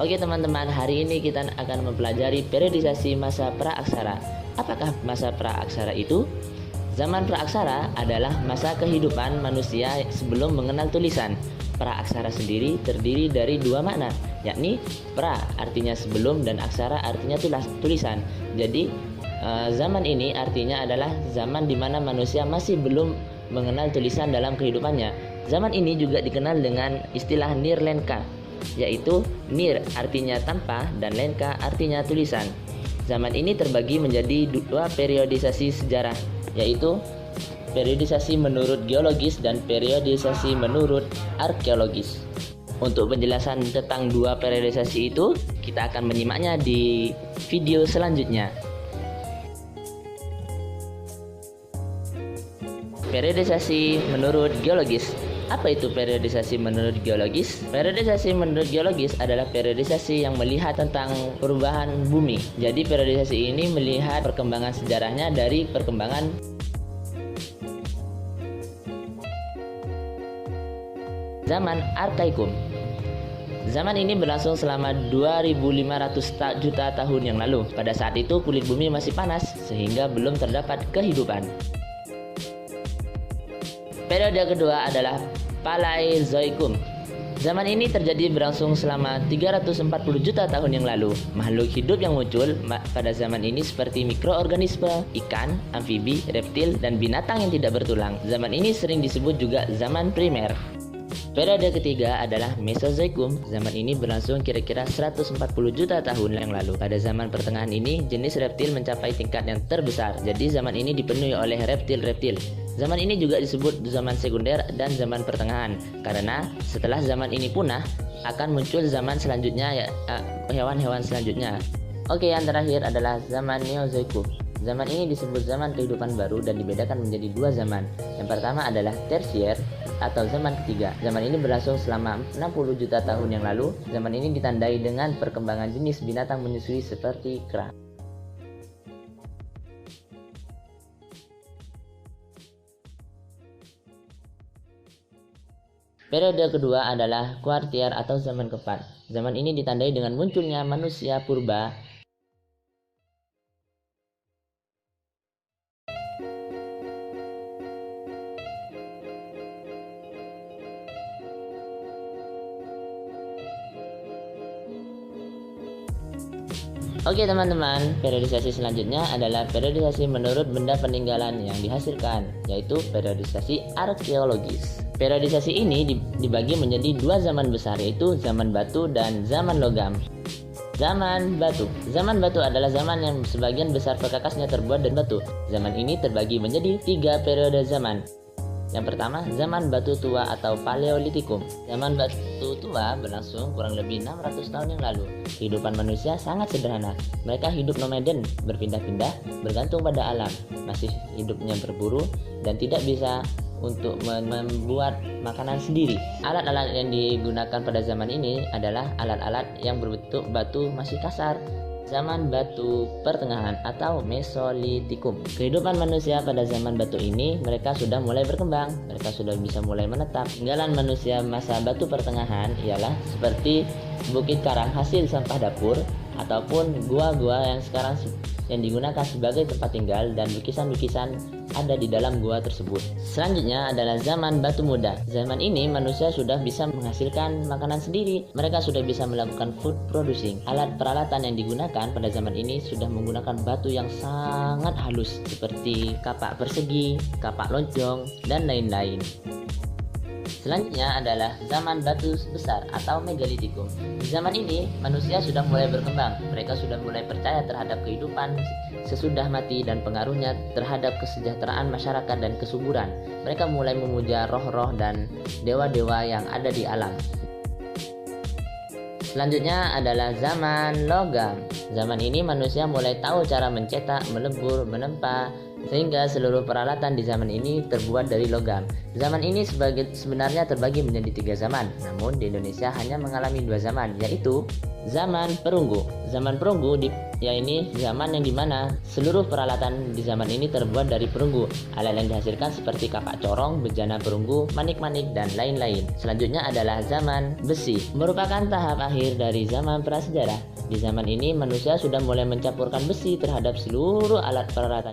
Oke teman-teman, hari ini kita akan mempelajari periodisasi masa praaksara. Apakah masa praaksara itu? Zaman praaksara adalah masa kehidupan manusia sebelum mengenal tulisan. Praaksara sendiri terdiri dari dua makna, yakni pra artinya sebelum dan aksara artinya tulisan. Jadi zaman ini artinya adalah zaman di mana manusia masih belum mengenal tulisan dalam kehidupannya. Zaman ini juga dikenal dengan istilah nirlenka, yaitu nir artinya tanpa dan lenka artinya tulisan. Zaman ini terbagi menjadi dua periodisasi sejarah, yaitu periodisasi menurut geologis dan periodisasi menurut arkeologis. Untuk penjelasan tentang dua periodisasi itu, kita akan menyimaknya di video selanjutnya. Periodisasi menurut geologis. Apa itu periodisasi menurut geologis? Periodisasi menurut geologis adalah periodisasi yang melihat tentang perubahan bumi. Jadi periodisasi ini melihat perkembangan sejarahnya dari perkembangan zaman Arkaikum. Zaman ini berlangsung selama 2500 juta tahun yang lalu. Pada saat itu kulit bumi masih panas sehingga belum terdapat kehidupan. Periode kedua adalah Paleozoikum. Zaman ini terjadi berlangsung selama 340 juta tahun yang lalu. Makhluk hidup yang muncul pada zaman ini seperti mikroorganisme, ikan, amfibi, reptil, dan binatang yang tidak bertulang. Zaman ini sering disebut juga zaman primer. Periode ketiga adalah Mesozoikum. Zaman ini berlangsung kira-kira 140 juta tahun yang lalu. Pada zaman pertengahan ini, jenis reptil mencapai tingkat yang terbesar. Jadi zaman ini dipenuhi oleh reptil-reptil. Zaman ini juga disebut zaman sekunder dan zaman pertengahan, karena setelah zaman ini punah, akan muncul zaman selanjutnya, hewan-hewan selanjutnya. Oke, yang terakhir adalah zaman Neozoikum. Zaman ini disebut zaman kehidupan baru dan dibedakan menjadi dua zaman. Yang pertama adalah Tersier atau zaman ketiga. Zaman ini berlangsung selama 60 juta tahun yang lalu. Zaman ini ditandai dengan perkembangan jenis binatang menyusui seperti kera. Periode kedua adalah Kuartier atau zaman keempat. Zaman ini ditandai dengan munculnya manusia purba. Oke teman-teman, periodisasi selanjutnya adalah periodisasi menurut benda peninggalan yang dihasilkan, yaitu periodisasi arkeologis. Periodisasi ini dibagi menjadi dua zaman besar, yaitu zaman batu dan zaman logam. Zaman batu. Zaman batu adalah zaman yang sebagian besar perkakasnya terbuat dari batu. Zaman ini terbagi menjadi tiga periode zaman. Yang pertama, zaman batu tua atau Paleolitikum. Zaman batu tua berlangsung kurang lebih 600 tahun yang lalu. Kehidupan manusia sangat sederhana. Mereka hidup nomaden, berpindah-pindah, bergantung pada alam. Masih hidupnya berburu dan tidak bisa untuk membuat makanan sendiri. Alat-alat yang digunakan pada zaman ini adalah alat-alat yang berbentuk batu masih kasar. Zaman batu pertengahan atau Mesolitikum. Kehidupan manusia pada zaman batu ini, mereka sudah mulai berkembang, mereka sudah bisa mulai menetap. Tinggalan manusia masa batu pertengahan ialah seperti bukit karang hasil sampah dapur ataupun gua-gua yang sekarang yang digunakan sebagai tempat tinggal, dan lukisan-lukisan ada di dalam gua tersebut. Selanjutnya adalah zaman batu muda. Zaman ini manusia sudah bisa menghasilkan makanan sendiri. Mereka sudah bisa melakukan food producing. Alat peralatan yang digunakan pada zaman ini sudah menggunakan batu yang sangat halus seperti kapak persegi, kapak lonjong, dan lain-lain. Selanjutnya adalah zaman batu besar atau Megalitikum. Di zaman ini, manusia sudah mulai berkembang. Mereka sudah mulai percaya terhadap kehidupan sesudah mati dan pengaruhnya terhadap kesejahteraan masyarakat dan kesuburan. Mereka mulai memuja roh-roh dan dewa-dewa yang ada di alam. Selanjutnya adalah zaman logam. Zaman ini manusia mulai tahu cara mencetak, melebur, menempa, sehingga seluruh peralatan di zaman ini terbuat dari logam. Zaman ini sebenarnya terbagi menjadi 3 zaman, namun di Indonesia hanya mengalami 2 zaman, yaitu zaman perunggu. Zaman perunggu ini zaman yang dimana seluruh peralatan di zaman ini terbuat dari perunggu. Alat yang dihasilkan seperti kapak corong, bejana perunggu, manik-manik, dan lain-lain. Selanjutnya adalah zaman besi, merupakan tahap akhir dari zaman prasejarah. Di zaman ini manusia sudah mulai mencampurkan besi terhadap seluruh alat peralatan.